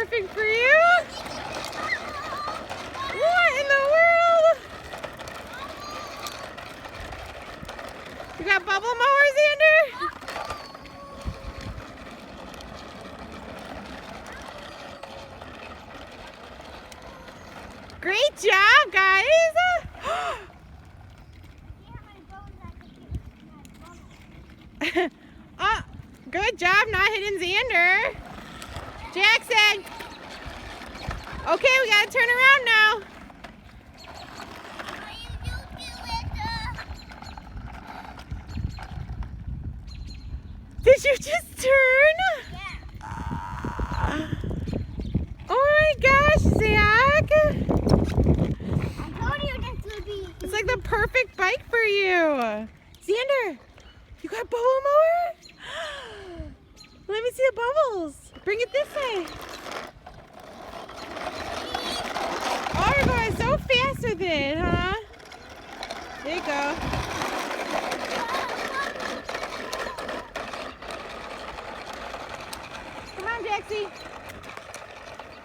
perfect for you. What in the world? You got bubble mowers, Xander? Great job, guys. Oh, good job not hitting Xander. Jackson. Okay, we gotta turn around now. Did you just turn? Yeah. Oh my gosh, Zach. I told you this would be. It's like the perfect bike for you. Xander, you got bubble mower? Let me see the bubbles. Bring it this way. Oh, you're going so fast with it, huh? There you go. Come on, Jaxie.